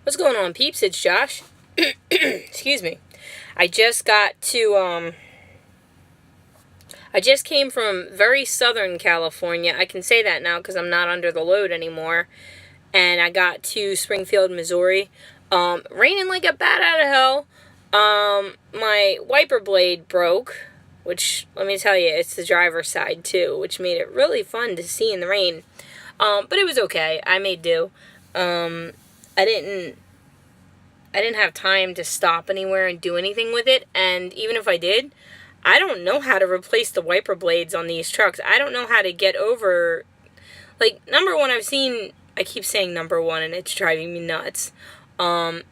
What's going on, peeps? It's Josh. Excuse me. I just got to, I just came from very southern California. I can say that now because I'm not under the load anymore. And I got to Springfield, Missouri. Raining like a bat out of hell. My wiper blade broke, which, let me tell you, it's the driver's side too, which made it really fun to see in the rain. But it was okay. I made do. I didn't have time to stop anywhere and do anything with it, and even if I did, I don't know how to replace the wiper blades on these trucks. I don't know how to get over, like, number one, I keep saying number one, and it's driving me nuts. Let's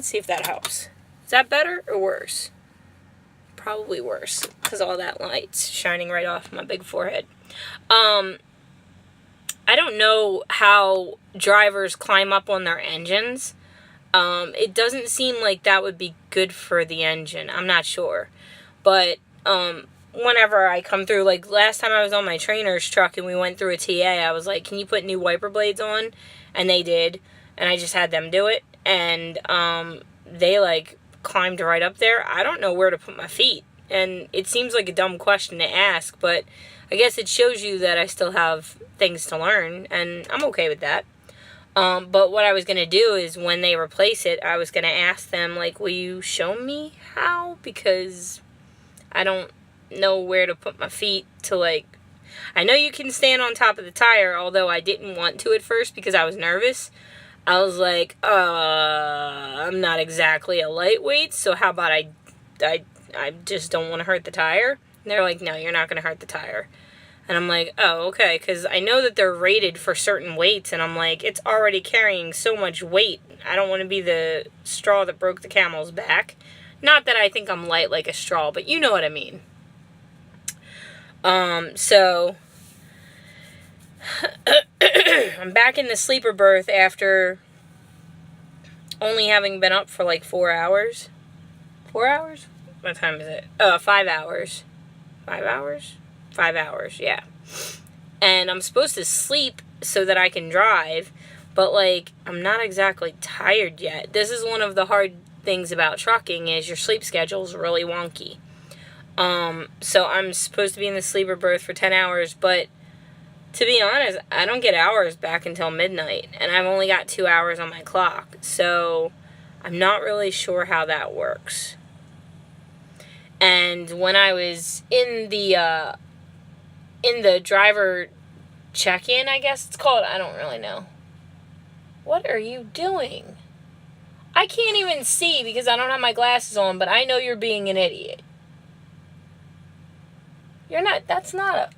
see if that helps. Is that better or worse? Probably worse, because all that light's shining right off my big forehead. I don't know how drivers climb up on their engines. It doesn't seem like that would be good for the engine. I'm not sure. But, whenever I come through, like, last time I was on my trainer's truck and we went through a TA, I was like, can you put new wiper blades on? And they did. And I just had them do it. And, they, like, climbed right up there. I don't know where to put my feet. And it seems like a dumb question to ask, but I guess it shows you that I still have things to learn, and I'm okay with that. But what I was going to do is when they replace it, I was going to ask them, like, will you show me how? Because I don't know where to put my feet to, like, I know you can stand on top of the tire, although I didn't want to at first because I was nervous. I was like, I'm not exactly a lightweight, so how about I just don't want to hurt the tire? And they're like, no, you're not going to hurt the tire. And I'm like, oh, okay, because I know that they're rated for certain weights, and I'm like, it's already carrying so much weight. I don't want to be the straw that broke the camel's back. Not that I think I'm light like a straw, but you know what I mean. So I'm back in the sleeper berth after only having been up for like 4 hours. 4 hours? What time is it? 5 hours. 5 hours? 5 hours, yeah. And I'm supposed to sleep so that I can drive, but, like, I'm not exactly tired yet. This is one of the hard things about trucking is your sleep schedule is really wonky. So I'm supposed to be in the sleeper berth for 10 hours, but to be honest, I don't get hours back until midnight, and I've only got 2 hours on my clock, so I'm not really sure how that works. And when I was in the driver check-in, I guess it's called, I don't really know. What are you doing? I can't even see because I don't have my glasses on, but I know you're being an idiot. You're not, that's not a...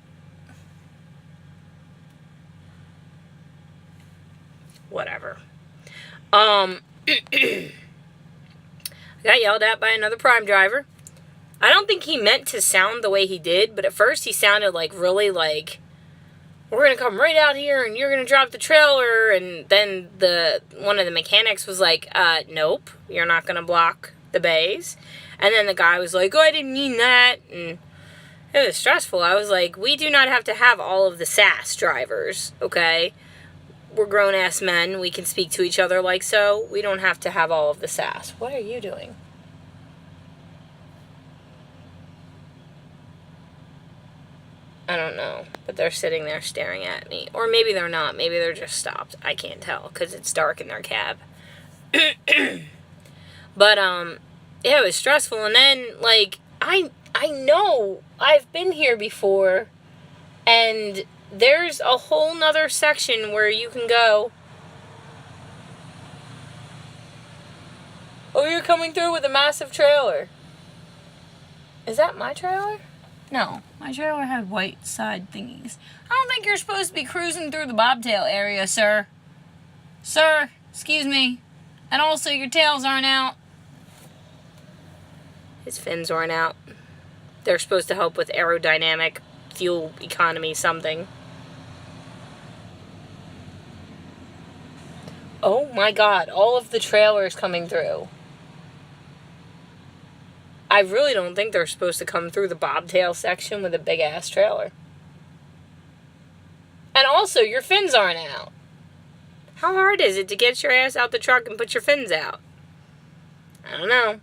Whatever. I got yelled at by another Prime driver. I don't think he meant to sound the way he did, but at first he sounded like really like, we're going to come right out here and you're going to drop the trailer, and then one of the mechanics was like, nope, you're not going to block the bays. And then the guy was like, oh, I didn't mean that, and it was stressful. I was like, we do not have to have all of the sass drivers, okay? We're grown-ass men, we can speak to each other like so, we don't have to have all of the sass. What are you doing? I don't know, but they're sitting there staring at me. Or maybe they're not. Maybe they're just stopped. I can't tell because it's dark in their cab. But, yeah, it was stressful. And then, like, I know I've been here before, and there's a whole nother section where you can go, oh, you're coming through with a massive trailer. Is that my trailer? No, my trailer had white side thingies. I don't think you're supposed to be cruising through the Bobtail area, sir. Sir, excuse me. And also, your tails aren't out. His fins aren't out. They're supposed to help with aerodynamic, fuel economy, something. Oh my god, all of the trailers coming through. I really don't think they're supposed to come through the Bobtail section with a big-ass trailer. And also, your fins aren't out. How hard is it to get your ass out the truck and put your fins out? I don't know.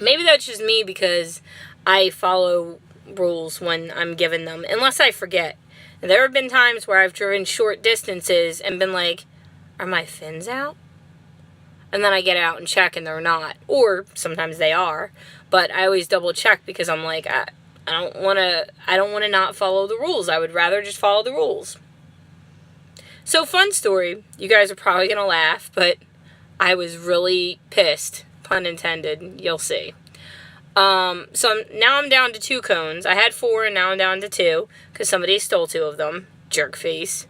Maybe that's just me because I follow rules when I'm given them, unless I forget. And there have been times where I've driven short distances and been like, are my fins out? And then I get out and check and they're not. Or sometimes they are. But I always double check because I'm like, I don't want to not follow the rules. I would rather just follow the rules. So, fun story. You guys are probably going to laugh, but I was really pissed. Pun intended. You'll see. So now I'm down to 2 cones. I had 4 and now I'm down to 2 because somebody stole 2 of them. Jerk face.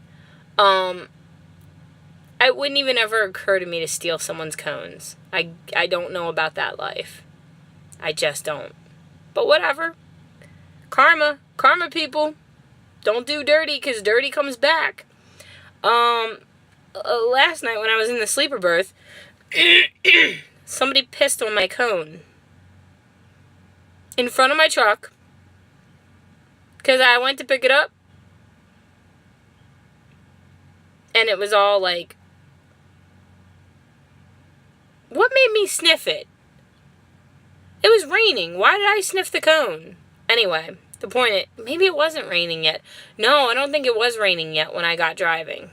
It wouldn't even ever occur to me to steal someone's cones. I don't know about that life. I just don't. But whatever. Karma, people. Don't do dirty because dirty comes back. Last night when I was in the sleeper berth, somebody pissed on my cone in front of my truck because I went to pick it up and it was all like, what made me sniff it? It was raining. Why did I sniff the cone? Anyway, the point maybe it wasn't raining yet. No, I don't think it was raining yet when I got driving.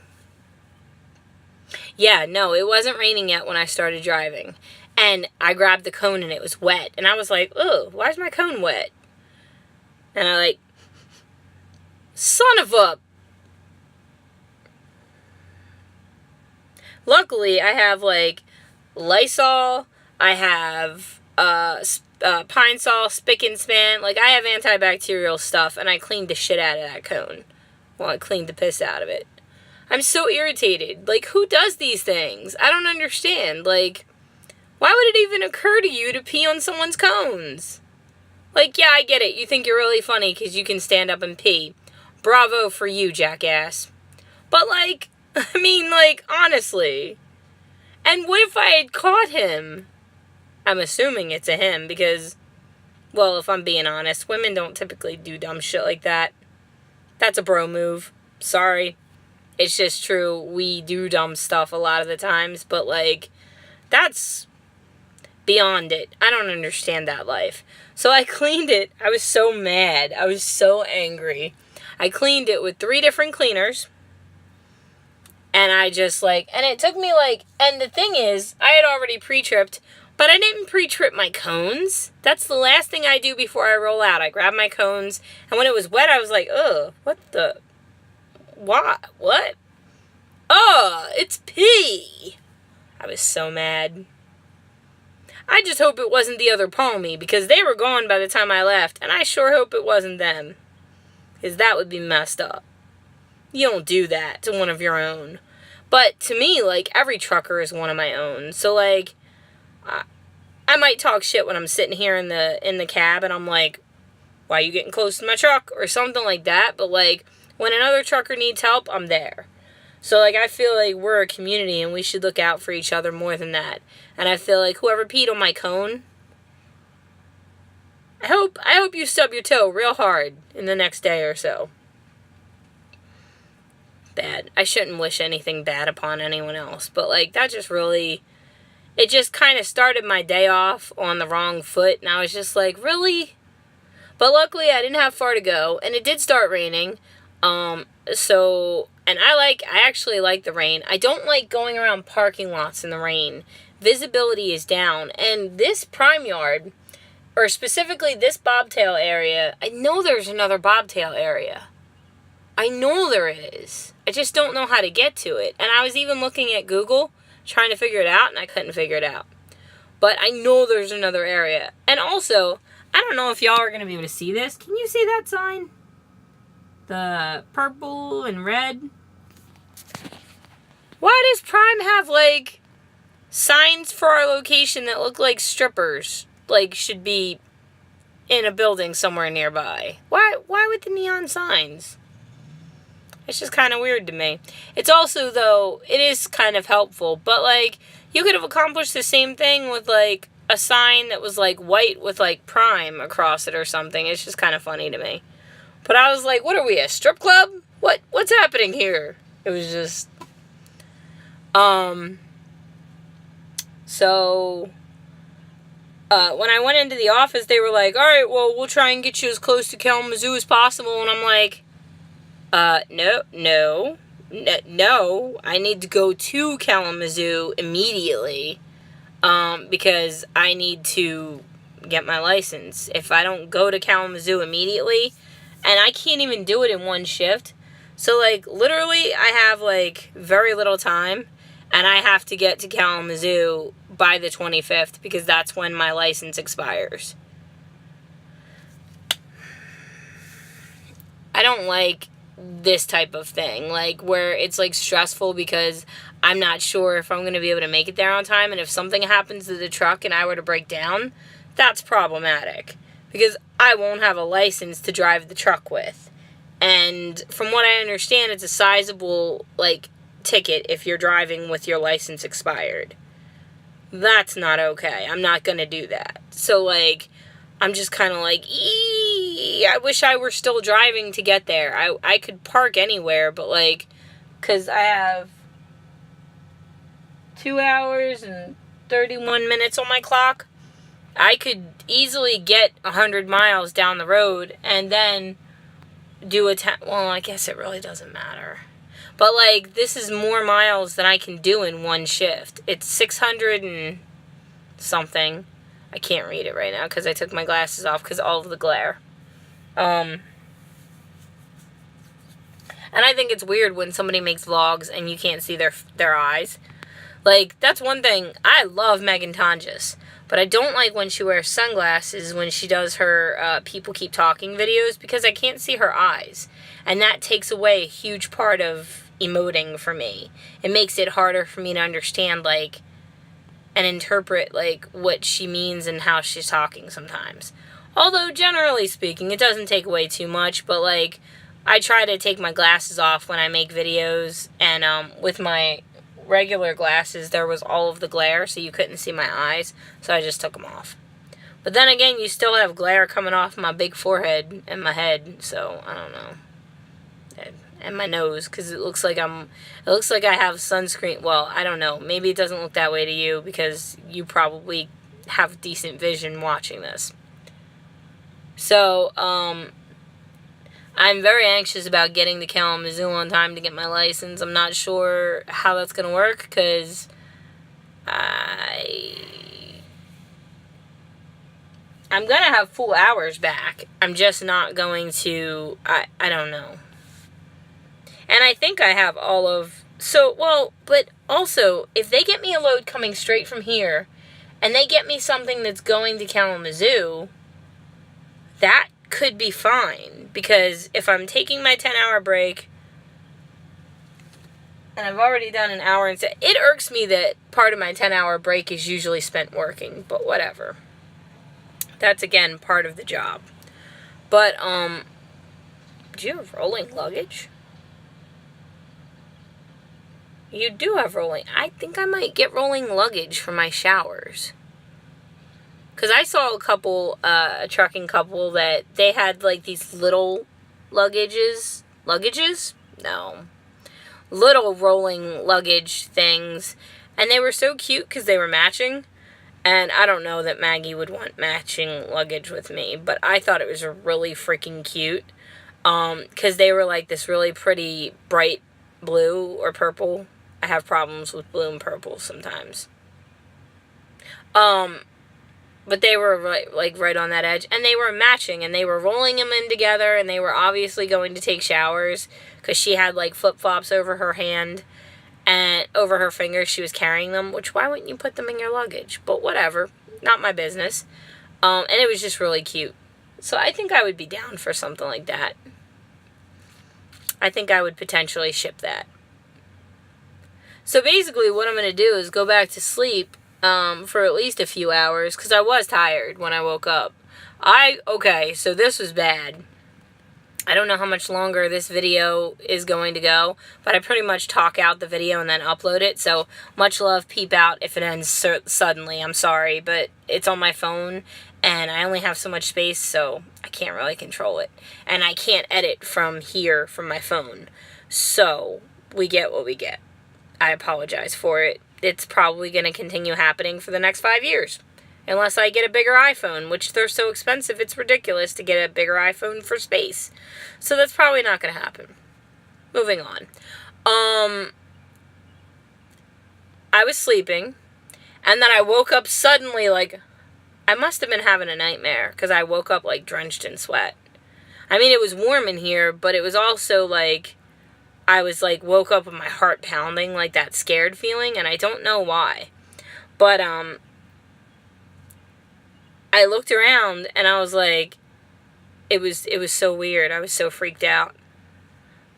Yeah, no, it wasn't raining yet when I started driving. And I grabbed the cone and it was wet. And I was like, oh, why is my cone wet? And I like, son of a... Luckily, I have like Lysol, I have Pine Sol, Spick and Span. Like, I have antibacterial stuff, and I cleaned the shit out of that cone. Well, I cleaned the piss out of it. I'm so irritated. Like, who does these things? I don't understand. Like, why would it even occur to you to pee on someone's cones? Like, yeah, I get it. You think you're really funny because you can stand up and pee. Bravo for you, jackass. But, like, I mean, like, honestly. And what if I had caught him? I'm assuming it's a him because, well, if I'm being honest, women don't typically do dumb shit like that. That's a bro move. Sorry. It's just true. We do dumb stuff a lot of the times, but, like, that's beyond it. I don't understand that life. So I cleaned it. I was so mad. I was so angry. I cleaned it with 3 different cleaners. And I just, like, and it took me, like, and the thing is, I had already pre-tripped, but I didn't pre-trip my cones. That's the last thing I do before I roll out. I grab my cones, and when it was wet, I was like, ugh, what the, what? It's pee. I was so mad. I just hope it wasn't the other palmy, because they were gone by the time I left, and I sure hope it wasn't them, because that would be messed up. You don't do that to one of your own. But to me, like, every trucker is one of my own. So, like, I might talk shit when I'm sitting here in the cab, and I'm like, why are you getting close to my truck? Or something like that. But, like, when another trucker needs help, I'm there. So, like, I feel like we're a community, and we should look out for each other more than that. And I feel like whoever peed on my cone, I hope you stub your toe real hard in the next day or so. Bad. I shouldn't wish anything bad upon anyone else, but, like, that just really, it just kind of started my day off on the wrong foot, and I was just like, really? But luckily, I didn't have far to go, and it did start raining, so, and I actually like the rain. I don't like going around parking lots in the rain. Visibility is down, and this prime yard, or specifically this bobtail area, I know there's another bobtail area. I know there is. I just don't know how to get to it. And I was even looking at Google, trying to figure it out, and I couldn't figure it out. But I know there's another area. And also, I don't know if y'all are going to be able to see this. Can you see that sign? The purple and red. Why does Prime have, like, signs for our location that look like strippers? Like, should be in a building somewhere nearby. Why with the neon signs? It's just kind of weird to me. It's also, though, it is kind of helpful. But, like, you could have accomplished the same thing with, like, a sign that was, like, white with, like, Prime across it or something. It's just kind of funny to me. But I was like, what are we, a strip club? What's happening here? It was just... So, when I went into the office, they were like, all right, well, we'll try and get you as close to Kalamazoo as possible. And I'm like, no, I need to go to Kalamazoo immediately, because I need to get my license. If I don't go to Kalamazoo immediately, and I can't even do it in one shift, so, like, literally, I have, like, very little time, and I have to get to Kalamazoo by the 25th, because that's when my license expires. I don't like this type of thing, like, where it's, like, stressful because I'm not sure if I'm going to be able to make it there on time, and if something happens to the truck and I were to break down, that's problematic, because I won't have a license to drive the truck with. And from what I understand, it's a sizable, like, ticket if you're driving with your license expired. That's not okay. I'm not going to do that. So, like, I'm just kind of like, I wish I were still driving to get there. I could park anywhere, but, like, because I have 2 hours and 31 minutes on my clock, I could easily get 100 miles down the road and then do well, I guess it really doesn't matter. But, like, this is more miles than I can do in one shift. It's 600 and something. I can't read it right now because I took my glasses off because all of the glare. And I think it's weird when somebody makes vlogs and you can't see their eyes. Like, that's one thing. I love Megan Tonjes, but I don't like when she wears sunglasses when she does her People Keep Talking videos, because I can't see her eyes. And that takes away a huge part of emoting for me. It makes it harder for me to understand, like, and interpret, like, what she means and how she's talking sometimes. Although, generally speaking, it doesn't take away too much, but, like, I try to take my glasses off when I make videos, and with my regular glasses, there was all of the glare, so you couldn't see my eyes, so I just took them off. But then again, you still have glare coming off my big forehead and my head, so I don't know. And my nose, because it looks like I have sunscreen. Well, I don't know. Maybe it doesn't look that way to you, because you probably have decent vision watching this. So, I'm very anxious about getting to Kalamazoo on time to get my license. I'm not sure how that's going to work, because I'm going to have full hours back. I'm just not going to, I don't know. And I think I have all of, but also, if they get me a load coming straight from here, and they get me something that's going to Kalamazoo, that could be fine, because if I'm taking my 10-hour break, and I've already done an hour, and it irks me that part of my 10-hour break is usually spent working, but whatever. That's, again, part of the job. But, do you have rolling luggage? You do have rolling. I think I might get rolling luggage for my showers. Because I saw a trucking couple that they had, like, these little luggages? No. Little rolling luggage things. And they were so cute because they were matching. And I don't know that Maggie would want matching luggage with me, but I thought it was really freaking cute. Because they were, like, this really pretty bright blue or purple. I have problems with blue and purple sometimes. But they were, right on that edge. And they were matching, and they were rolling them in together, and they were obviously going to take showers, because she had, like, flip-flops over her hand, and over her fingers she was carrying them, which, why wouldn't you put them in your luggage? But whatever. Not my business. And it was just really cute. So I think I would be down for something like that. I think I would potentially ship that. So basically what I'm going to do is go back to sleep for at least a few hours, because I was tired when I woke up. Okay, so this was bad. I don't know how much longer this video is going to go, but I pretty much talk out the video and then upload it, so much love, peep out if it ends suddenly. I'm sorry, but it's on my phone, and I only have so much space, so I can't really control it. And I can't edit from here, from my phone. So, we get what we get. I apologize for it. It's probably going to continue happening for the next 5 years. Unless I get a bigger iPhone, which they're so expensive, it's ridiculous to get a bigger iPhone for space. So that's probably not going to happen. Moving on. I was sleeping, and then I woke up suddenly, like, I must have been having a nightmare, because I woke up, like, drenched in sweat. I mean, it was warm in here, but it was also, like, I was, like, woke up with my heart pounding, like, that scared feeling, and I don't know why. But, I looked around, and I was like, it was so weird. I was so freaked out.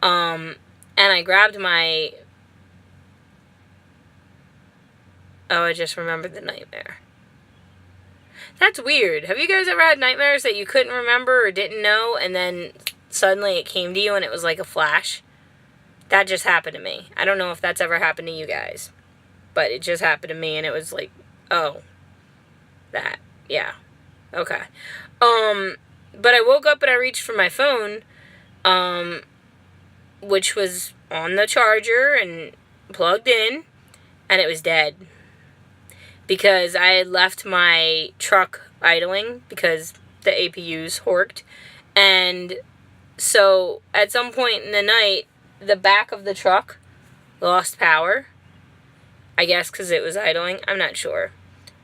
And I grabbed my... Oh, I just remembered the nightmare. That's weird. Have you guys ever had nightmares that you couldn't remember or didn't know, and then suddenly it came to you and it was like a flash? That just happened to me. I don't know if that's ever happened to you guys, but it just happened to me, and it was like, oh, that, yeah, okay. But I woke up and I reached for my phone, which was on the charger and plugged in, and it was dead. Because I had left my truck idling because the APUs horked. And so at some point in the night, the back of the truck lost power. I guess because it was idling. I'm not sure.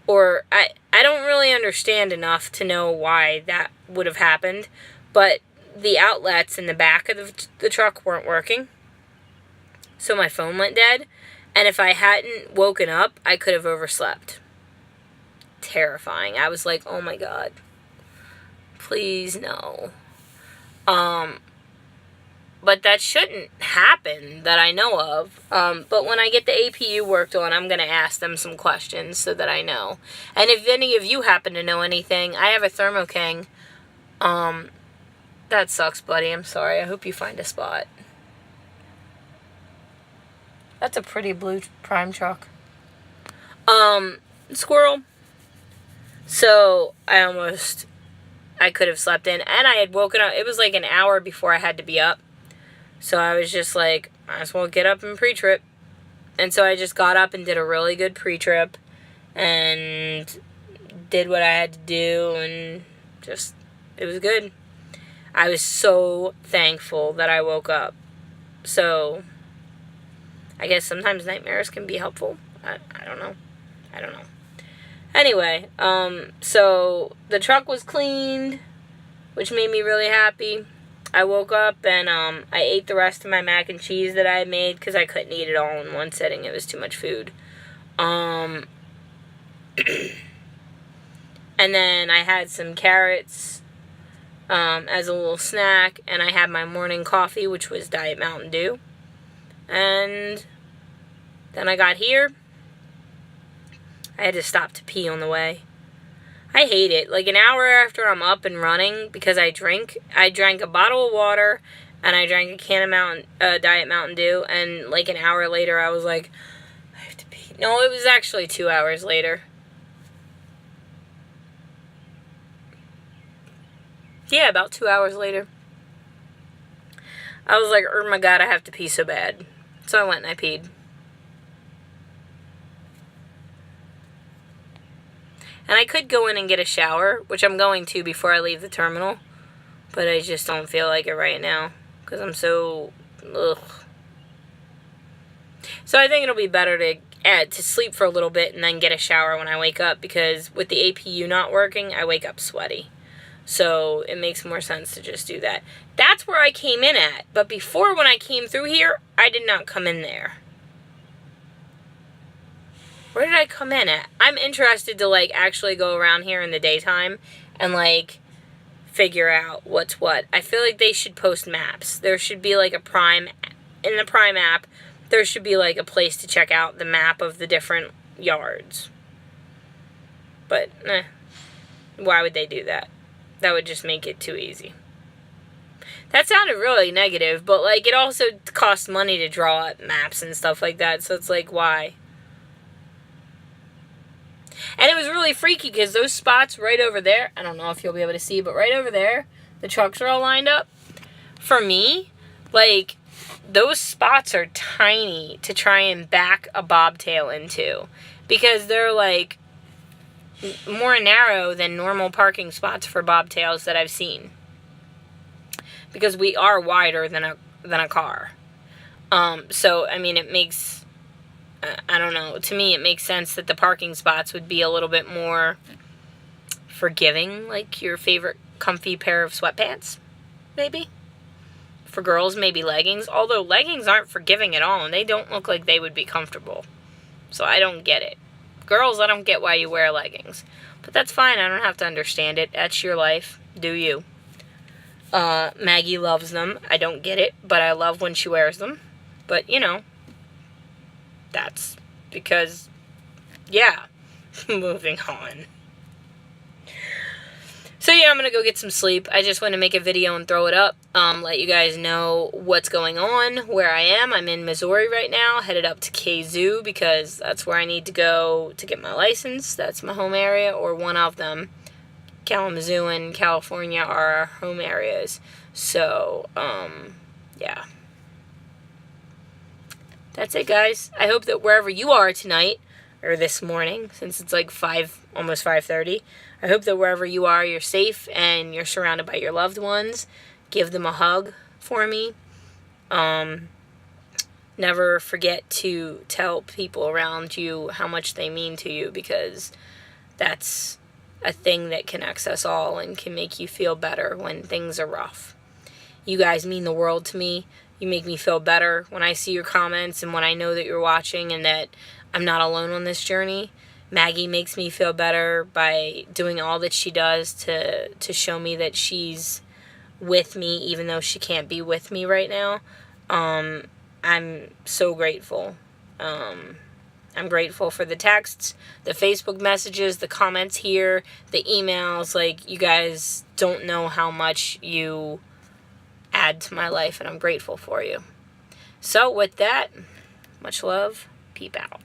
Or I don't really understand enough to know why that would have happened. But the outlets in the back of the truck weren't working. So my phone went dead. And if I hadn't woken up, I could have overslept. Terrifying. I was like, oh my God. Please no. But that shouldn't happen that I know of. But when I get the APU worked on, I'm going to ask them some questions so that I know. And if any of you happen to know anything, I have a Thermo King. That sucks, buddy. I'm sorry. I hope you find a spot. That's a pretty blue prime truck. Squirrel. So, I could have slept in. And I had woken up. It was like an hour before I had to be up. So I was just like, might as well get up and pre-trip. And so I just got up and did a really good pre-trip. And did what I had to do. And just, it was good. I was so thankful that I woke up. So... I guess sometimes nightmares can be helpful. I don't know. Anyway, so the truck was cleaned, which made me really happy. I woke up and I ate the rest of my mac and cheese that I had made because I couldn't eat it all in one sitting. It was too much food. And then I had some carrots as a little snack, and I had my morning coffee, which was Diet Mountain Dew. And then I got here. I had to stop to pee on the way. I hate it. Like an hour after I'm up and running, because I drank a bottle of water, and I drank a can of Diet Mountain Dew, and like an hour later I was like, I have to pee. No, it was actually 2 hours later. Yeah, about 2 hours later. I was like, oh my God, I have to pee so bad. So I went and I peed. And I could go in and get a shower, which I'm going to before I leave the terminal. But I just don't feel like it right now. Because I'm so... ugh. So I think it'll be better to sleep for a little bit and then get a shower when I wake up. Because with the APU not working, I wake up sweaty. So it makes more sense to just do that. That's where I came in at. But before, when I came through here, I did not come in there. Where did I come in at? I'm interested to, like, actually go around here in the daytime and, like, figure out what's what. I feel like they should post maps. There should be, like, in the Prime app, there should be, like, a place to check out the map of the different yards. But, why would they do that? That would just make it too easy. That sounded really negative, but, like, it also costs money to draw up maps and stuff like that, so it's like, why? And it was really freaky, because those spots right over there, I don't know if you'll be able to see, but right over there, the trucks are all lined up. For me, like, those spots are tiny to try and back a bobtail into, because they're like more narrow than normal parking spots for bobtails that I've seen, because we are wider than a car. So I mean, it makes, I don't know, to me it makes sense that the parking spots would be a little bit more forgiving, like your favorite comfy pair of sweatpants, maybe. For girls, maybe leggings, although leggings aren't forgiving at all, and they don't look like they would be comfortable. So I don't get it. Girls, I don't get why you wear leggings. But that's fine, I don't have to understand it. That's your life. Do you. Maggie loves them. I don't get it, but I love when she wears them. But, you know, that's because, yeah. Moving on. So yeah, I'm going to go get some sleep. I just want to make a video and throw it up. Let you guys know what's going on, where I am. I'm in Missouri right now, headed up to Kazoo, because that's where I need to go to get my license. That's my home area, or one of them. Kalamazoo and California are our home areas. So, yeah. That's it, guys. I hope that wherever you are tonight, or this morning, since it's like almost 5:30, I hope that wherever you are, you're safe and you're surrounded by your loved ones. Give them a hug for me. Never forget to tell people around you how much they mean to you, because that's a thing that connects us all and can make you feel better when things are rough. You guys mean the world to me. You make me feel better when I see your comments and when I know that you're watching and that I'm not alone on this journey. Maggie makes me feel better by doing all that she does to show me that she's with me, even though she can't be with me right now. I'm so grateful. I'm grateful for the texts, the Facebook messages, the comments here, the emails. Like, you guys don't know how much you add to my life, and I'm grateful for you. So with that, much love. Peep out.